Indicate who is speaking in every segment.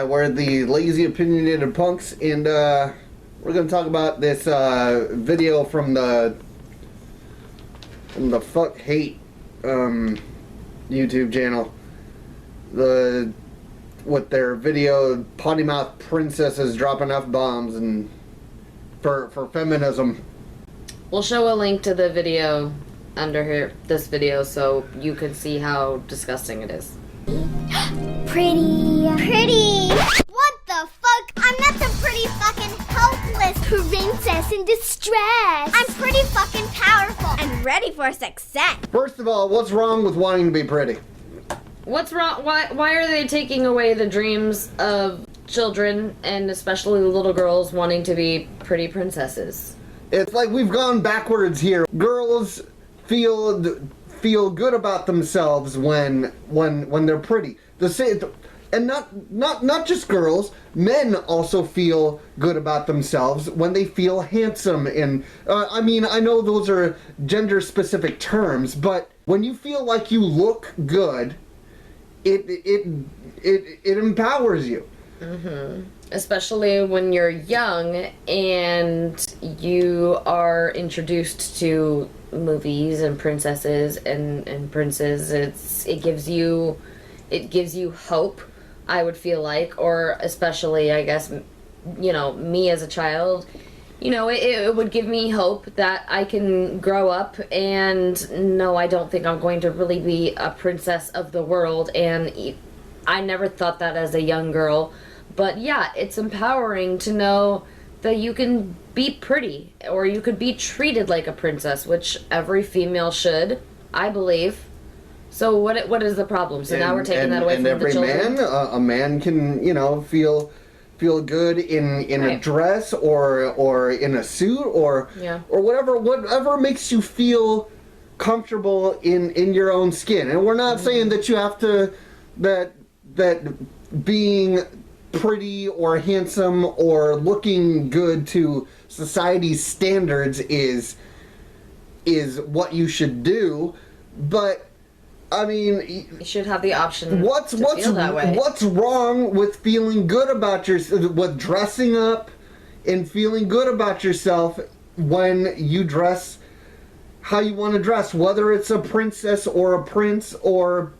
Speaker 1: we're the Lazy Opinionated Punks, and we're going to talk about this video from the Fuck Hate YouTube channel. With their video, potty mouth princesses dropping F-bombs and for feminism.
Speaker 2: We'll show a link to the video under here, this video, so you can see how disgusting it is.
Speaker 3: Pretty. What the fuck? I'm not some pretty fucking helpless princess in distress. I'm pretty fucking powerful and ready for success.
Speaker 1: First of all, what's wrong with wanting to be pretty?
Speaker 2: What's wrong? Why are they taking away the dreams of children, and especially little girls, wanting to be pretty princesses?
Speaker 1: It's like we've gone backwards here. Girls feel good about themselves when they're pretty. And not just girls, men also feel good about themselves when they feel handsome. And I mean, I know those are gender-specific terms, but when you feel like you look good, it empowers you.
Speaker 2: Mm-hmm. Especially when you're young and you are introduced to movies and princesses and princes. It gives you hope, I would feel like, or especially, I guess, me as a child, it would give me hope that I can grow up and no, I don't think I'm going to really be a princess of the world. And I never thought that as a young girl, but yeah, it's empowering to know that you can be pretty, or you could be treated like a princess, which every female should, I believe. So what is the problem? So now we're taking that away from the children?
Speaker 1: And every man, a man can, feel good in
Speaker 2: right.
Speaker 1: a dress or in a suit or whatever makes you feel comfortable in your own skin. And we're not saying that you have to that being pretty or handsome or looking good to society's standards is what you should do, but I mean,
Speaker 2: you should have the option
Speaker 1: to feel that way. What's wrong with feeling good about with dressing up and feeling good about yourself when you dress how you want to dress, whether it's a princess or a prince or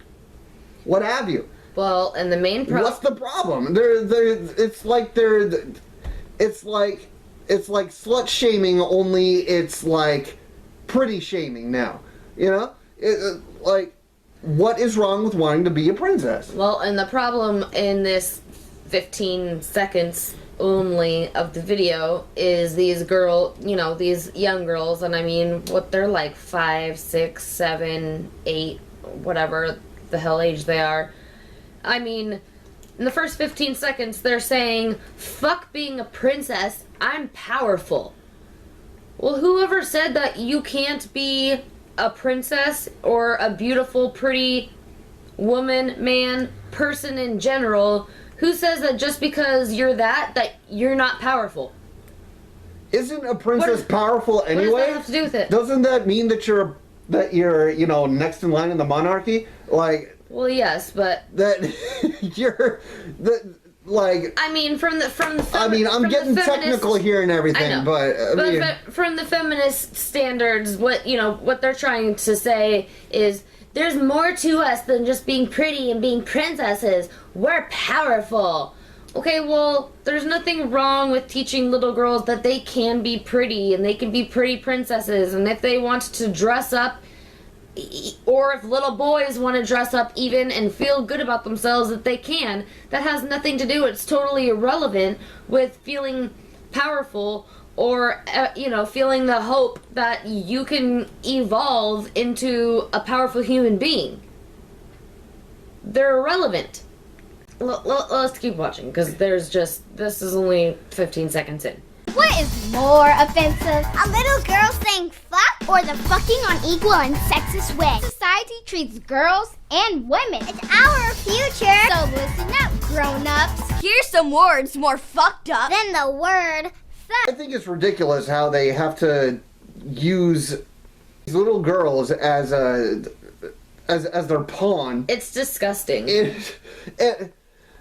Speaker 1: what have you?
Speaker 2: Well, and the main problem...
Speaker 1: What's the problem? It's like slut shaming, only it's like pretty shaming now. What is wrong with wanting to be a princess?
Speaker 2: Well, and the problem in this 15 seconds only of the video is these these young girls, and I mean, what they're like 5, 6, 7, 8, whatever the hell age they are. I mean, in the first 15 seconds, they're saying, fuck being a princess, I'm powerful. Well, whoever said that you can't be a princess or a beautiful, pretty woman, man, person in general, who says that just because you're that you're not powerful?
Speaker 1: Isn't a princess powerful anyway?
Speaker 2: What does that have to do with it?
Speaker 1: Doesn't that mean that you're next in line in the monarchy?
Speaker 2: Well, yes, but
Speaker 1: that you're I
Speaker 2: mean, from the
Speaker 1: I'm getting technical here and everything,
Speaker 2: I know.
Speaker 1: but
Speaker 2: from the feminist standards, what they're trying to say is there's more to us than just being pretty and being princesses. We're powerful. Okay, well, there's nothing wrong with teaching little girls that they can be pretty and they can be pretty princesses, and if they want to dress up, or if little boys want to dress up even and feel good about themselves, that they can. That has nothing to do, it's totally irrelevant with feeling powerful or feeling the hope that you can evolve into a powerful human being. They're irrelevant. Let's keep watching, because this is only 15 seconds in.
Speaker 3: What is more offensive? A little girl saying fuck, or the fucking on equal and sexist way? Society treats girls and women. It's our future. So listen up, grown-ups. Here's some words more fucked up than the word fuck.
Speaker 1: I think it's ridiculous how they have to use little girls as their pawn.
Speaker 2: It's disgusting.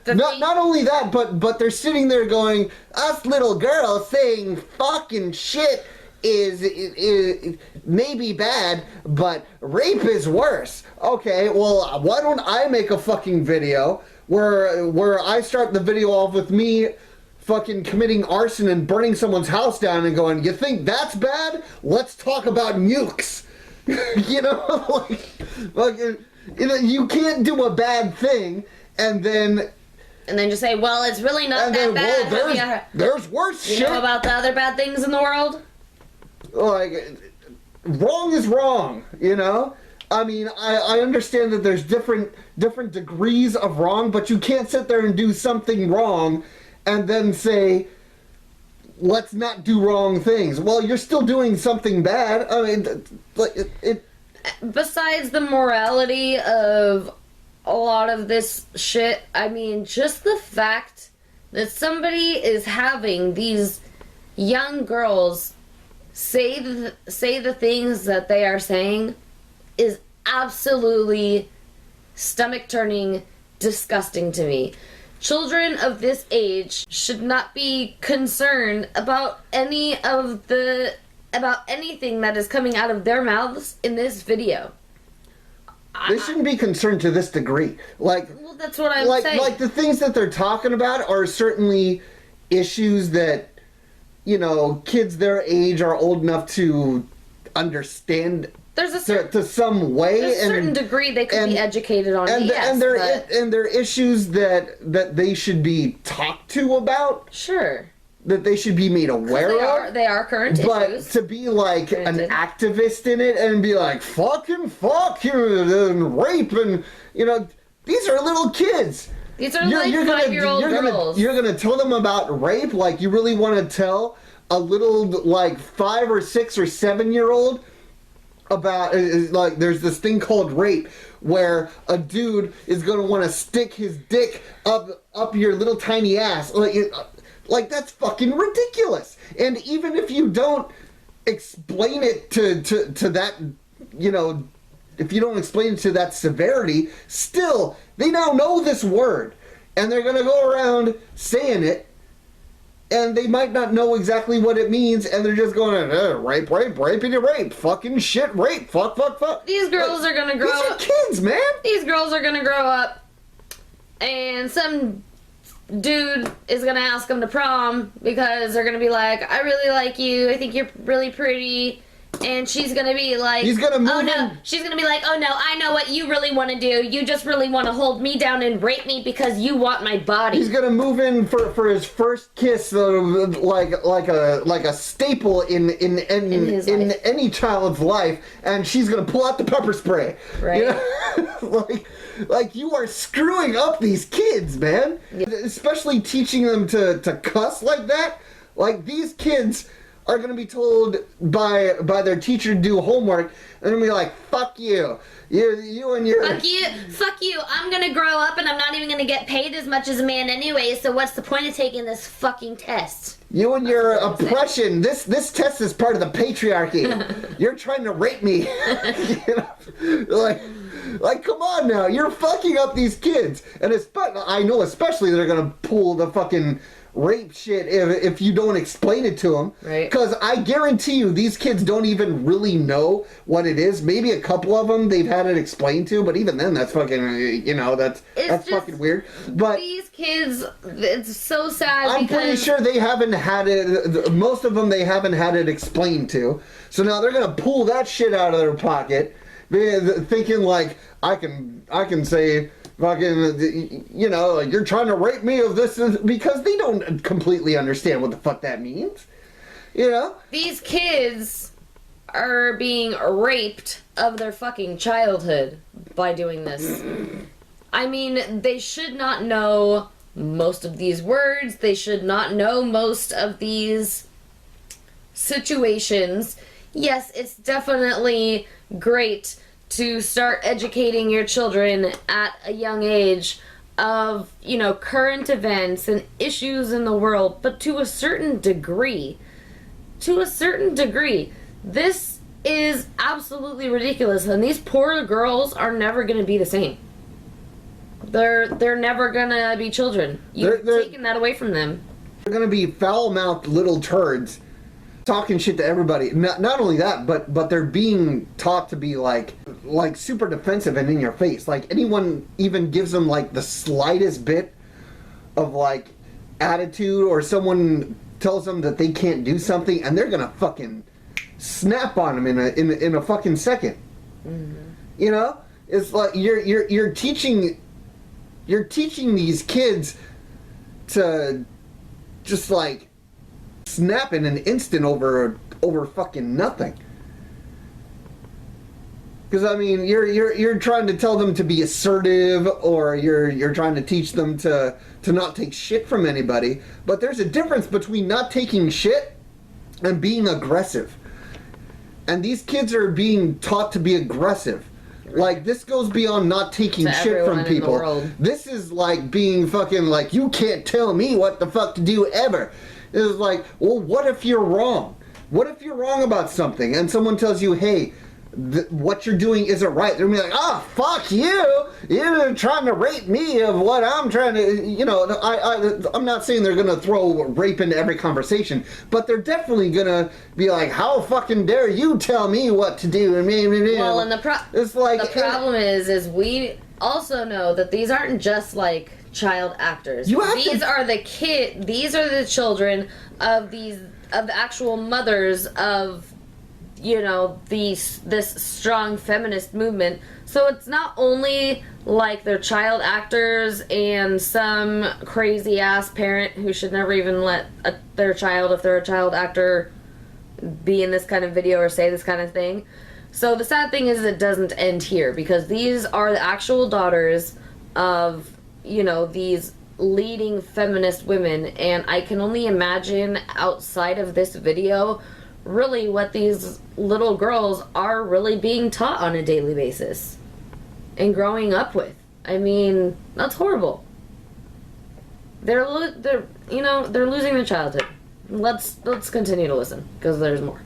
Speaker 1: not only that, but they're sitting there going, us little girls saying fucking shit is maybe bad, but rape is worse. Okay, well, why don't I make a fucking video where I start the video off with me fucking committing arson and burning someone's house down and going, you think that's bad? Let's talk about nukes. You know, like you can't do a bad thing and then
Speaker 2: just say, well, it's really not that bad.
Speaker 1: Well, there's worse shit.
Speaker 2: You know about the other bad things in the world?
Speaker 1: Like, wrong is wrong, you know? I mean, I understand that there's different degrees of wrong, but you can't sit there and do something wrong and then say, let's not do wrong things. Well, you're still doing something bad. I mean, it
Speaker 2: besides the morality of a lot of this shit, I mean, just the fact that somebody is having these young girls say the things that they are saying is absolutely stomach-turning, disgusting to me. Children of this age should not be concerned about anything that is coming out of their mouths in this video.
Speaker 1: They shouldn't be concerned to this degree. Like,
Speaker 2: well, that's what I'm saying.
Speaker 1: Like the things that they're talking about are certainly issues that, you know, kids their age are old enough to understand.
Speaker 2: There's a
Speaker 1: to some way,
Speaker 2: there's a certain degree they could be educated on. And
Speaker 1: there are issues that they should be talked to about.
Speaker 2: Sure.
Speaker 1: That they should be made aware of.
Speaker 2: They are current issues.
Speaker 1: But to be like an activist in it and be like, fuck you and rape and, you know, these are little kids.
Speaker 2: These are like 5-year-old girls.
Speaker 1: You're gonna tell them about rape? Like, you really want to tell a little, like, 5 or 6 or 7-year-old about, like, there's this thing called rape where a dude is gonna want to stick his dick up your little tiny ass. Like, that's fucking ridiculous. And even if you don't explain it to that, you know, if you don't explain it to that severity, still, they now know this word. And they're going to go around saying it, and they might not know exactly what it means, and they're just going, rape, rapity, rape, fucking shit, rape, fuck.
Speaker 2: These girls are going to grow up.
Speaker 1: These are kids, man.
Speaker 2: These girls are going to grow up, and some dude is gonna ask them to prom because they're gonna be like, I really like you, I think you're really pretty, and she's gonna be like,
Speaker 1: he's gonna move
Speaker 2: she's gonna be like, oh no, I know what you really want to do, you just really want to hold me down and rape me because you want my body.
Speaker 1: He's gonna move in for his first kiss, like a staple in any child's life, and she's gonna pull out the pepper spray,
Speaker 2: right?
Speaker 1: You know? Like, you are screwing up these kids, man. Yeah. Especially teaching them to cuss like that. Like, these kids are going to be told by their teacher to do homework, and they're going to be like, fuck you. You and your...
Speaker 2: Fuck you. I'm going to grow up, and I'm not even going to get paid as much as a man anyway, so what's the point of taking this fucking test?
Speaker 1: You and your oppression. This test is part of the patriarchy. You're trying to rape me. You know? Like, come on now, you're fucking up these kids. And I know especially they're going to pull the fucking rape shit if you don't explain it to them.
Speaker 2: Right.
Speaker 1: Because I guarantee you, these kids don't even really know what it is. Maybe a couple of them they've had it explained to, but even then, that's fucking, you know, that's fucking weird. But
Speaker 2: these kids, it's so sad.
Speaker 1: I'm pretty sure they haven't had it, most of them they haven't had it explained to. So now they're going to pull that shit out of their pocket, thinking like, I can say fucking, you know, like, you're trying to rape me of this, because they don't completely understand what the fuck that means. You know?
Speaker 2: These kids are being raped of their fucking childhood by doing this. I mean, they should not know most of these words. They should not know most of these situations. Yes, it's definitely great to start educating your children at a young age of, you know, current events and issues in the world, but to a certain degree, this is absolutely ridiculous, and these poor girls are never going to be the same. They're never gonna be children. You've taken that away from them.
Speaker 1: They're gonna be foul-mouthed little turds talking shit to everybody. Not only that, but they're being taught to be like super defensive and in your face. Like anyone even gives them like the slightest bit of like attitude, or someone tells them that they can't do something, and they're gonna fucking snap on them in a fucking second. Mm-hmm. You know, it's like you're teaching these kids to just like snap in an instant over fucking nothing. Because I mean, you're trying to tell them to be assertive, or you're trying to teach them to not take shit from anybody. But there's a difference between not taking shit and being aggressive. And these kids are being taught to be aggressive. Like, this goes beyond not taking shit from people. This is like being fucking like, you can't tell me what the fuck to do ever. It's like, well, what if you're wrong? What if you're wrong about something and someone tells you, hey, what you're doing isn't right? They're gonna be like, oh, fuck you! You're trying to rape me of what I'm trying to, you know, I'm not saying they're gonna throw rape into every conversation, but they're definitely gonna be like, how fucking dare you tell me what to do? And
Speaker 2: well, and the problem is we also know that these aren't just like child actors. These are the children of the actual mothers of, you know, this strong feminist movement. So it's not only like they're child actors and some crazy ass parent who should never even let their child, if they're a child actor, be in this kind of video or say this kind of thing. So the sad thing is it doesn't end here, because these are the actual daughters of, you know, these leading feminist women, and I can only imagine outside of this video really what these little girls are really being taught on a daily basis and growing up with. I mean, that's horrible. They're losing their childhood. Let's continue to listen, because there's more.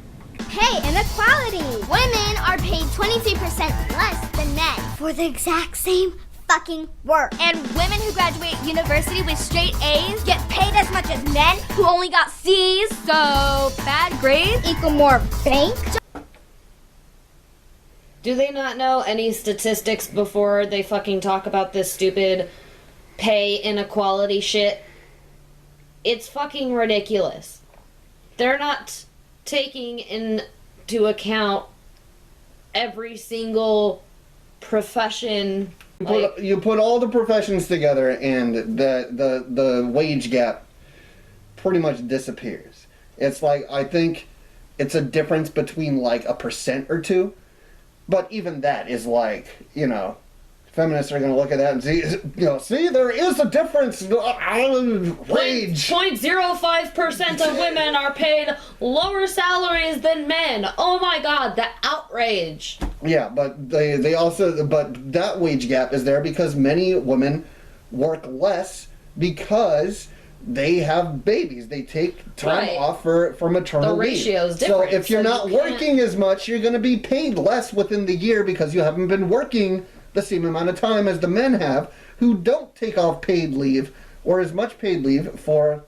Speaker 3: Hey, inequality! Women are paid 23% less than men for the exact same fucking work. And women who graduate university with straight A's get paid as much as men who only got C's. So bad grades equal more bank.
Speaker 2: Do they not know any statistics before they fucking talk about this stupid pay inequality shit? It's fucking ridiculous. They're not taking into account every single profession.
Speaker 1: You put all the professions together, and the wage gap pretty much disappears. It's like, I think it's a difference between like 1% or 2, but even that is like, you know, feminists are going to look at that and see, you know, see, there is a difference. Wage.
Speaker 2: 0.05% of women are paid lower salaries than men. Oh my god, the outrage.
Speaker 1: Yeah, but they also, but that wage gap is there because many women work less because they have babies. They take time off for maternal leave.
Speaker 2: The ratio's different.
Speaker 1: So if you're not working as much, you're going to be paid less within the year because you haven't been working the same amount of time as the men have, who don't take off paid leave or as much paid leave for,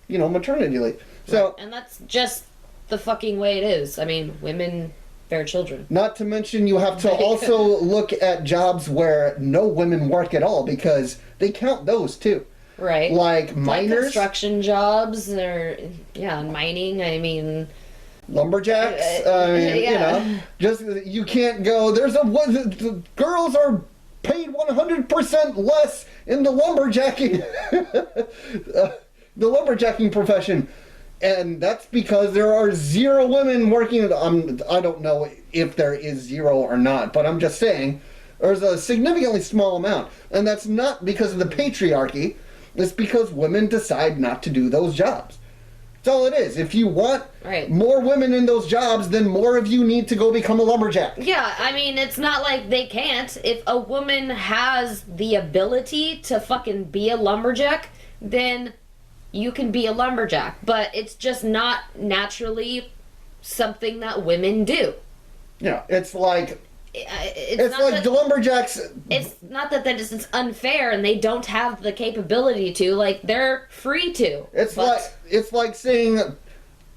Speaker 1: you know, maternity leave. So,
Speaker 2: and that's just the fucking way it is. I mean, women bear children.
Speaker 1: Not to mention, you have to also look at jobs where no women work at all, because they count those too.
Speaker 2: Right.
Speaker 1: Like miners.
Speaker 2: Like construction jobs, or, yeah, mining, I mean...
Speaker 1: Lumberjacks, you know, just, you can't go, the girls are paid 100% less in the lumberjacking profession. And that's because there are 0 women working. I don't know if there is 0 or not, but I'm just saying there's a significantly small amount. And that's not because of the patriarchy. It's because women decide not to do those jobs. That's all it is. If you want more women in those jobs, then more of you need to go become a lumberjack.
Speaker 2: Yeah, I mean, it's not like they can't. If a woman has the ability to fucking be a lumberjack, then you can be a lumberjack. But it's just not naturally something that women do.
Speaker 1: Yeah, it's like It's like the lumberjacks.
Speaker 2: It's not that it's unfair and they don't have the capability to. Like, they're free to.
Speaker 1: It's like saying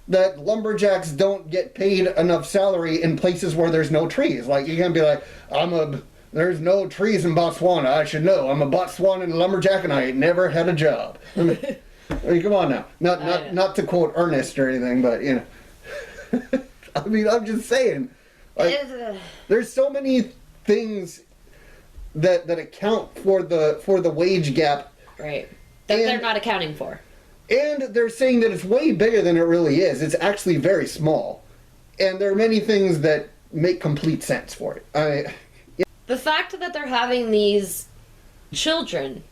Speaker 1: that lumberjacks don't get paid enough salary in places where there's no trees. Like, you can't be like, there's no trees in Botswana. I should know. I'm a Botswanan lumberjack and I ain't never had a job. I mean, come on now. Not to quote Ernest or anything, but, you know. I mean, I'm just saying. Like, there's so many things that account for the wage gap.
Speaker 2: Right. That they're not accounting for.
Speaker 1: And they're saying that it's way bigger than it really is. It's actually very small. And there are many things that make complete sense for it.
Speaker 2: The fact that they're having these children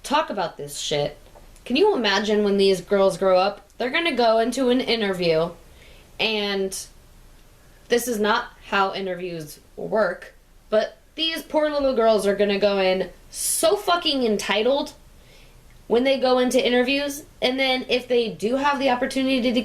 Speaker 2: talk about this shit, can you imagine when these girls grow up? They're going to go into an interview, and this is not how interviews work, but these poor little girls are going to go in so fucking entitled when they go into interviews, and then if they do have the opportunity to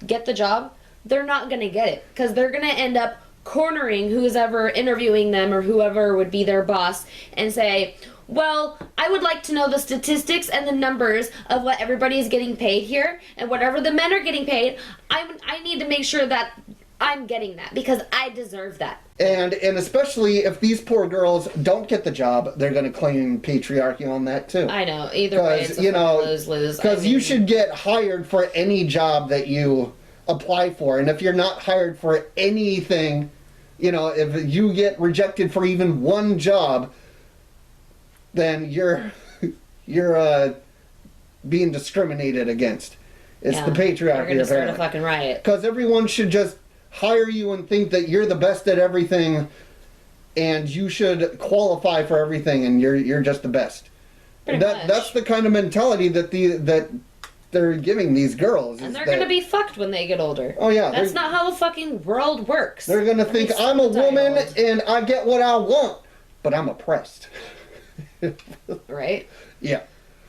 Speaker 2: get the job, they're not going to get it, because they're going to end up cornering who's ever interviewing them or whoever would be their boss and say, well, I would like to know the statistics and the numbers of what everybody is getting paid here, and whatever the men are getting paid, I need to make sure that I'm getting that because I deserve that.
Speaker 1: And especially if these poor girls don't get the job, they're going to claim patriarchy on that too.
Speaker 2: I know. Either way, it's a lose-lose.
Speaker 1: Because you should get hired for any job that you apply for. And if you're not hired for anything, if you get rejected for even one job, then you're being discriminated against. It's the patriarchy.
Speaker 2: You're going to start a fucking riot.
Speaker 1: Because everyone should just hire you and think that you're the best at everything and you should qualify for everything and you're just the best. That's the kind of mentality that they're giving these girls.
Speaker 2: And they're going to be fucked when they get older.
Speaker 1: Oh yeah.
Speaker 2: That's not how the fucking world works.
Speaker 1: They're going to think, I'm a woman and I get what I want, but I'm oppressed.
Speaker 2: Right?
Speaker 1: Yeah.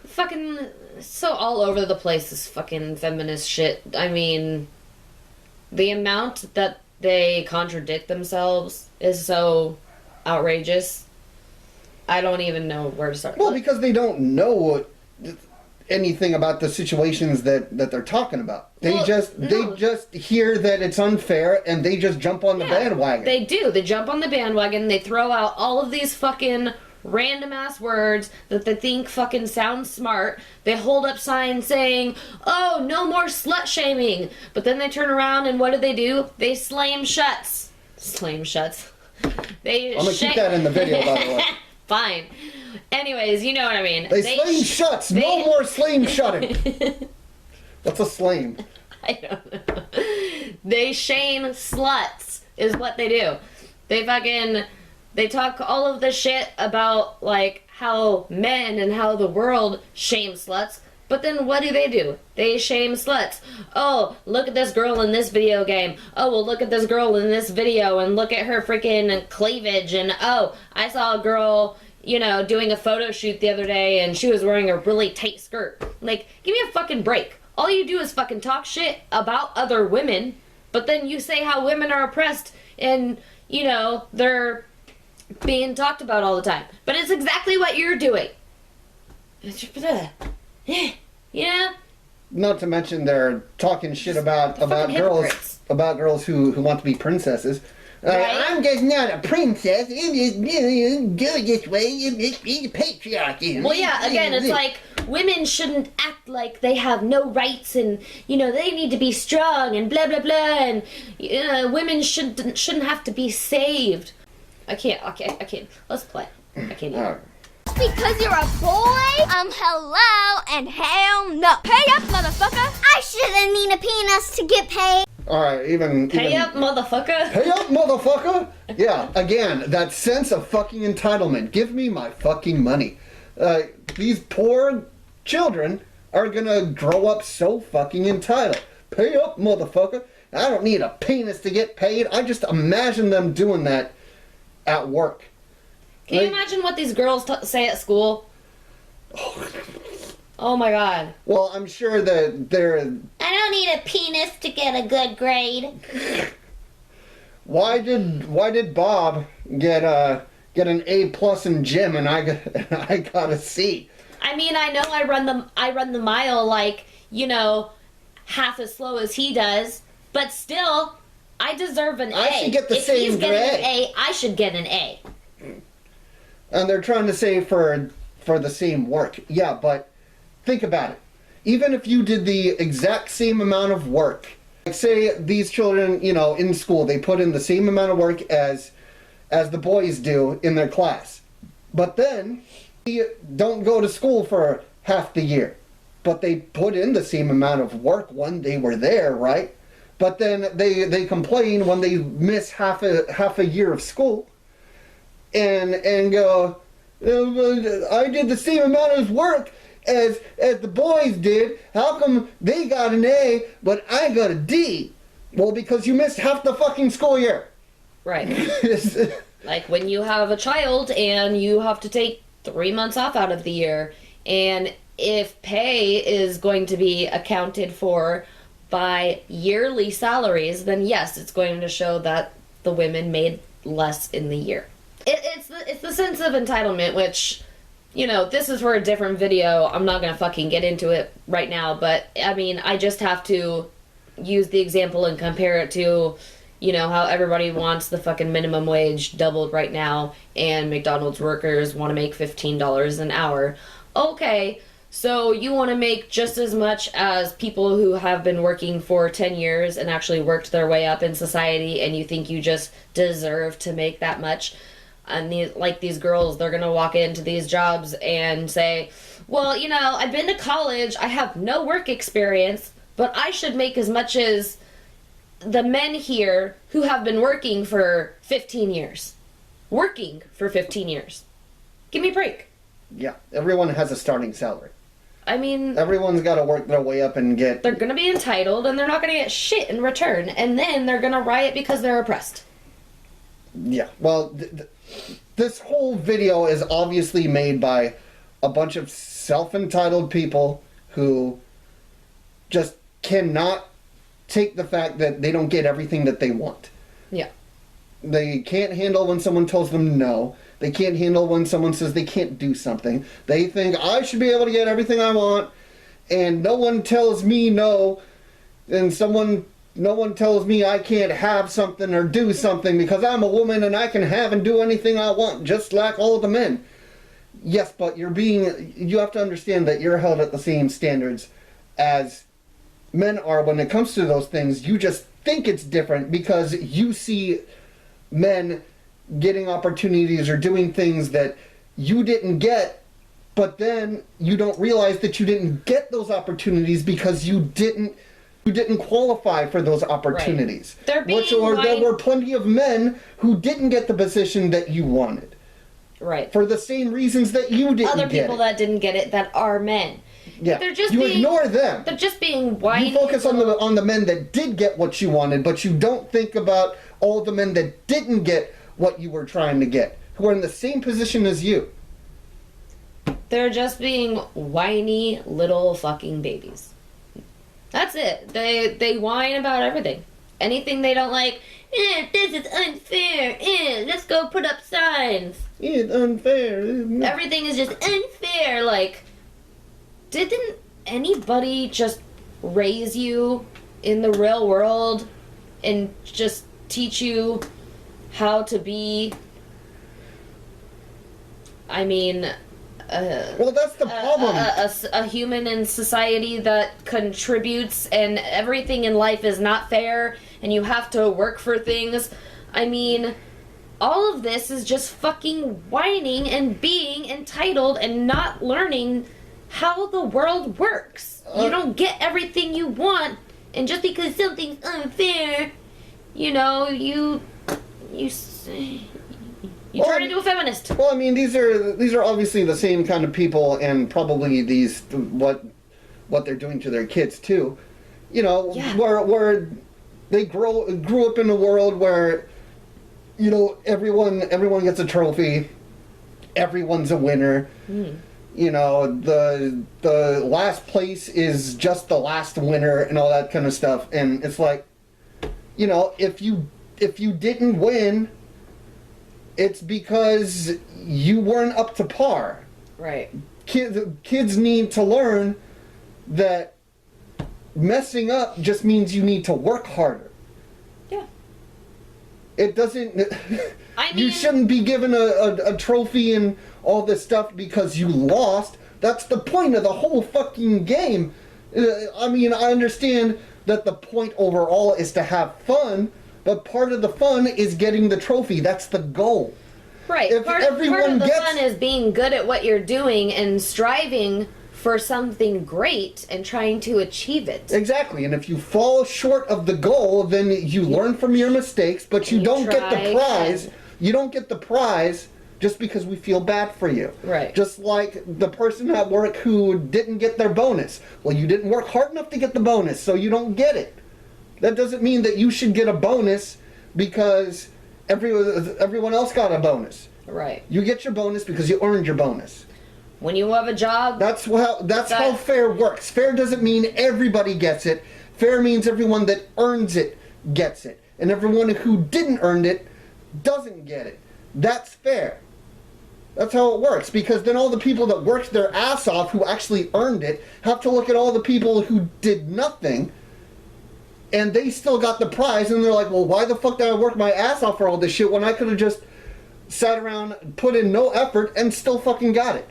Speaker 2: Fucking so all over the place, this fucking feminist shit. I mean, the amount that they contradict themselves is so outrageous. I don't even know where to start.
Speaker 1: Well, because they don't know anything about the situations that they're talking about. They just hear that it's unfair and they just jump on the bandwagon.
Speaker 2: They do. They jump on the bandwagon. They throw out all of these fucking random ass words that they think fucking sound smart. They hold up signs saying, oh, no more slut shaming. But then they turn around and what do? They slam shuts. Slam shuts.
Speaker 1: I'm gonna keep that in the video, by the way.
Speaker 2: Fine. Anyways, you know what I mean.
Speaker 1: They slame shuts. No more slame shutting. What's a slame?
Speaker 2: I don't know. They shame sluts is what they do. They talk all of this shit about, like, how men and how the world shame sluts, but then what do? They shame sluts. Oh, look at this girl in this video game. Oh, well, look at this girl in this video, and look at her freaking cleavage, and oh, I saw a girl, doing a photo shoot the other day, and she was wearing a really tight skirt. Like, give me a fucking break. All you do is fucking talk shit about other women, but then you say how women are oppressed, and, they're being talked about all the time. But it's exactly what you're doing.
Speaker 1: Not to mention they're talking shit about girls who want to be princesses.
Speaker 2: Right?
Speaker 1: I'm just not a princess. You do it this way. It's patriarchy.
Speaker 2: Well, yeah, again, it's like women shouldn't act like they have no rights and, they need to be strong and blah, blah, blah. And women shouldn't have to be saved. I can't. Let's play. I can't even.
Speaker 3: Because you're a boy? Hello and hell no. Pay up, motherfucker. I shouldn't need a penis to get paid.
Speaker 1: Alright,
Speaker 2: Pay up, motherfucker.
Speaker 1: Pay up, motherfucker. Yeah, again, that sense of fucking entitlement. Give me my fucking money. These poor children are gonna grow up so fucking entitled. Pay up, motherfucker. I don't need a penis to get paid. I just imagine them doing that at work.
Speaker 2: Can you imagine what these girls say at school? Oh my god.
Speaker 1: Well, I'm sure that they're...
Speaker 3: I don't need a penis to get a good grade.
Speaker 1: why did Bob get an A plus in gym and I got a C?
Speaker 2: I mean, I know I run the mile like, half as slow as he does, but still, I deserve an A.
Speaker 1: I should get the
Speaker 2: if
Speaker 1: same
Speaker 2: he's getting
Speaker 1: grade.
Speaker 2: an A, I should get an A.
Speaker 1: And they're trying to say for the same work. Yeah, but think about it. Even if you did the exact same amount of work, like say these children, in school, they put in the same amount of work as the boys do in their class. But then they don't go to school for half the year. But they put in the same amount of work when they were there, right? But then they complain when they miss half a year of school and go, I did the same amount of work as the boys did. How come they got an A but I got a D? Well, because you missed half the fucking school year.
Speaker 2: Right. Like when you have a child and you have to take 3 months off out of the year, and if pay is going to be accounted for by yearly salaries, then yes, it's going to show that the women made less in the year. It's the sense of entitlement, which, this is for a different video. I'm not gonna fucking get into it right now, but I mean, I just have to use the example and compare it to, how everybody wants the fucking minimum wage doubled right now, and McDonald's workers want to make $15 an hour. Okay, so you want to make just as much as people who have been working for 10 years and actually worked their way up in society, and you think you just deserve to make that much. And these girls, they're going to walk into these jobs and say, well, I've been to college, I have no work experience, but I should make as much as the men here who have been working for 15 years. Working for 15 years. Give me a break.
Speaker 1: Yeah, everyone has a starting salary.
Speaker 2: I mean,
Speaker 1: everyone's got to work their way up and get...
Speaker 2: They're going to be entitled, and they're not going to get shit in return, and then they're going to riot because they're oppressed.
Speaker 1: Yeah, well, this whole video is obviously made by a bunch of self-entitled people who just cannot take the fact that they don't get everything that they want.
Speaker 2: Yeah.
Speaker 1: They can't handle when someone tells them no. They can't handle when someone says they can't do something. They think, I should be able to get everything I want, and no one tells me no, and no one tells me I can't have something or do something because I'm a woman and I can have and do anything I want, just like all the men. Yes, but you have to understand that you're held at the same standards as men are when it comes to those things. You just think it's different because you see men getting opportunities or doing things that you didn't get, but then you don't realize that you didn't get those opportunities because you didn't qualify for those opportunities.
Speaker 2: Right.
Speaker 1: There were plenty of men who didn't get the position that you wanted.
Speaker 2: Right.
Speaker 1: For the same reasons that you didn't get it.
Speaker 2: Other people that didn't get it that are men.
Speaker 1: Yeah. Ignore them.
Speaker 2: They're just being whiny.
Speaker 1: You focus on the men that did get what you wanted, but you don't think about all the men that didn't get what you were trying to get, who are in the same position as you.
Speaker 2: They're just being whiny little fucking babies. That's it. They whine about everything. Anything they don't like, this is unfair, let's go put up signs.
Speaker 1: It's unfair.
Speaker 2: Everything is just unfair. Like, didn't anybody just raise you in the real world and just teach you how to be,
Speaker 1: well, that's the problem.
Speaker 2: A human in society that contributes, and everything in life is not fair, and you have to work for things. All of this is just fucking whining and being entitled and not learning how the world works. You don't get everything you want, and just because something's unfair, you turn into a feminist.
Speaker 1: Well, these are obviously the same kind of people, and probably what they're doing to their kids too.
Speaker 2: Yeah.
Speaker 1: Where they grew up in a world where, everyone gets a trophy, everyone's a winner.
Speaker 2: Mm.
Speaker 1: The last place is just the last winner and all that kind of stuff, and it's like, if if you didn't win, it's because you weren't up to par.
Speaker 2: Right.
Speaker 1: Kids need to learn that messing up just means you need to work harder.
Speaker 2: Yeah.
Speaker 1: It doesn't...
Speaker 2: I mean,
Speaker 1: you shouldn't be given a trophy and all this stuff because you lost. That's the point of the whole fucking game. I mean, I understand that the point overall is to have fun, but part of the fun is getting the trophy. That's the goal.
Speaker 2: right.
Speaker 1: If
Speaker 2: Part of
Speaker 1: everyone
Speaker 2: the
Speaker 1: gets-
Speaker 2: fun is being good at what you're doing and striving for something great and trying to achieve it.
Speaker 1: Exactly, and if you fall short of the goal, then you learn from your mistakes, but you
Speaker 2: you
Speaker 1: don't get the
Speaker 2: try
Speaker 1: prize.
Speaker 2: again.
Speaker 1: You don't get the prize just because we feel bad for you.
Speaker 2: Right.
Speaker 1: Just like the person at work who didn't get their bonus. Well, you didn't work hard enough to get the bonus, so you don't get it. That doesn't mean that you should get a bonus because everyone else got a bonus.
Speaker 2: Right.
Speaker 1: You get your bonus because you earned your bonus.
Speaker 2: When you have a job,
Speaker 1: That's how fair works. Fair doesn't mean everybody gets it. Fair means everyone that earns it gets it. And everyone who didn't earn it doesn't get it. That's fair. That's how it works. Because then all the people that worked their ass off who actually earned it have to look at all the people who did nothing and they still got the prize and they're like, well, why the fuck did I work my ass off for all this shit when I could have just sat around, put in no effort, and still fucking got it?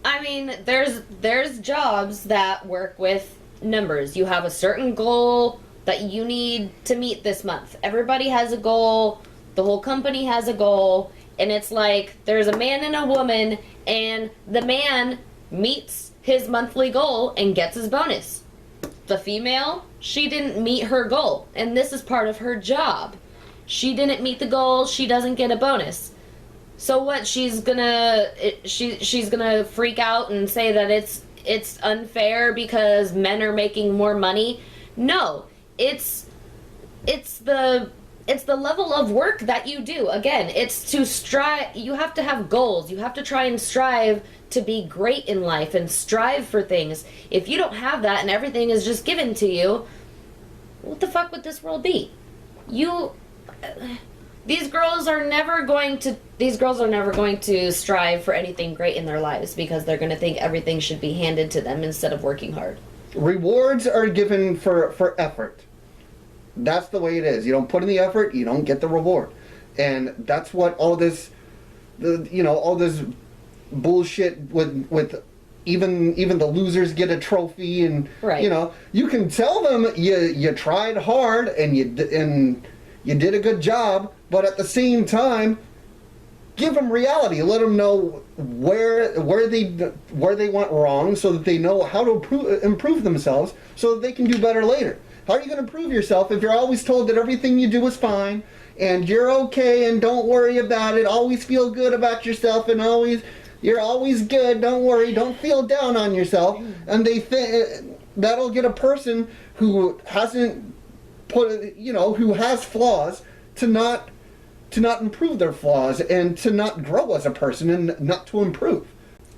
Speaker 2: I mean, there's jobs that work with numbers. You have a certain goal that you need to meet this month. Everybody has a goal. The whole company has a goal. And it's like there's a man and a woman, and the man meets his monthly goal and gets his bonus. The female, she didn't meet her goal, and this is part of her job. She didn't meet the goal, she doesn't get a bonus. So what? She's gonna freak out and say that it's unfair because men are making more money? No, it's the level of work that you do. Again, it's to strive. You have to have goals. You have to try and strive to be great in life and strive for things. If you don't have that and everything is just given to you, what the fuck would this world be? These girls are never going to strive for anything great in their lives because they're going to think everything should be handed to them instead of working hard. Rewards
Speaker 1: are given for effort. That's the way it is. You don't put in the effort, you don't get the reward. And that's what all this bullshit with even the losers get a trophy and
Speaker 2: right.
Speaker 1: You can tell them you tried hard and you did a good job, but at the same time give them reality. Let them know where they went wrong so that they know how to improve themselves so that they can do better later. How are you going to prove yourself if you're always told that everything you do is fine and you're okay and don't worry about it, always feel good about yourself and you're always good, don't worry, don't feel down on yourself, and they think that'll get a person who hasn't who has flaws to not improve their flaws and to not grow as a person and not to improve.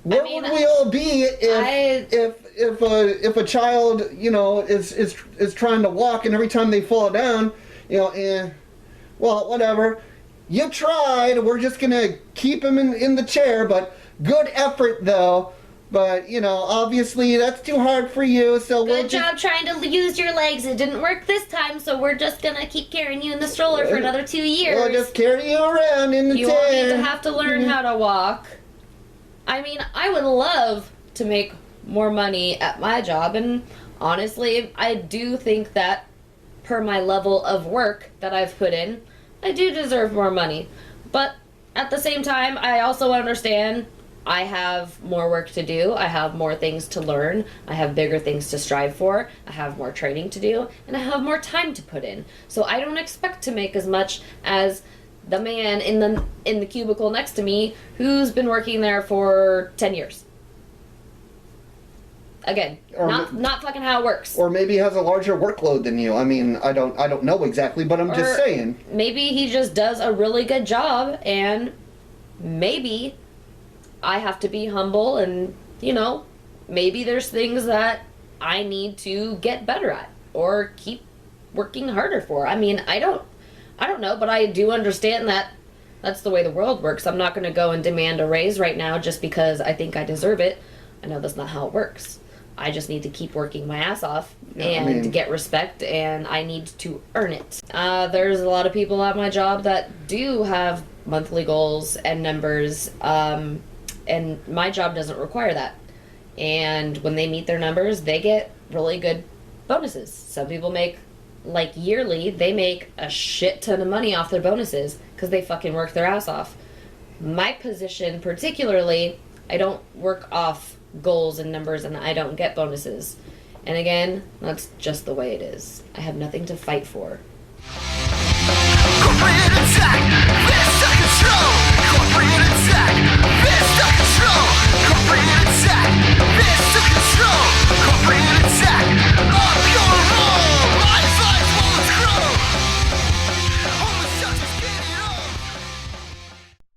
Speaker 1: Where would we all be if a child is trying to walk and every time they fall down, well, whatever, you tried, we're just gonna keep him in the chair, but good effort though. But obviously that's too hard for you, so
Speaker 2: good job trying to use your legs. It didn't work this time, so we're just gonna keep carrying you in the stroller for another 2 years.
Speaker 1: We'll just carry you around in the chair.
Speaker 2: You won't need to have to learn how to walk. I mean, I would love to make more money at my job, and honestly, I do think that per my level of work that I've put in, I do deserve more money. But at the same time, I also understand I have more work to do, I have more things to learn, I have bigger things to strive for, I have more training to do, and I have more time to put in. So I don't expect to make as much as the man in the cubicle next to me who's been working there for 10 years. Again, not fucking how it works.
Speaker 1: Or maybe has a larger workload than you. I mean, I don't know exactly, but I'm just saying.
Speaker 2: Maybe he just does a really good job, and maybe I have to be humble, and maybe there's things that I need to get better at or keep working harder for. I mean, I don't know, but I do understand that that's the way the world works. I'm not going to go and demand a raise right now just because I think I deserve it. I know that's not how it works. I just need to keep working my ass off and get respect, and I need to earn it. There's a lot of people at my job that do have monthly goals and numbers, and my job doesn't require that. And when they meet their numbers, they get really good bonuses. Some people make, like yearly, they make a shit ton of money off their bonuses because they fucking work their ass off. My position particularly, I don't work off goals and numbers, and I don't get bonuses. And again, that's just the way it is. I have nothing to fight for.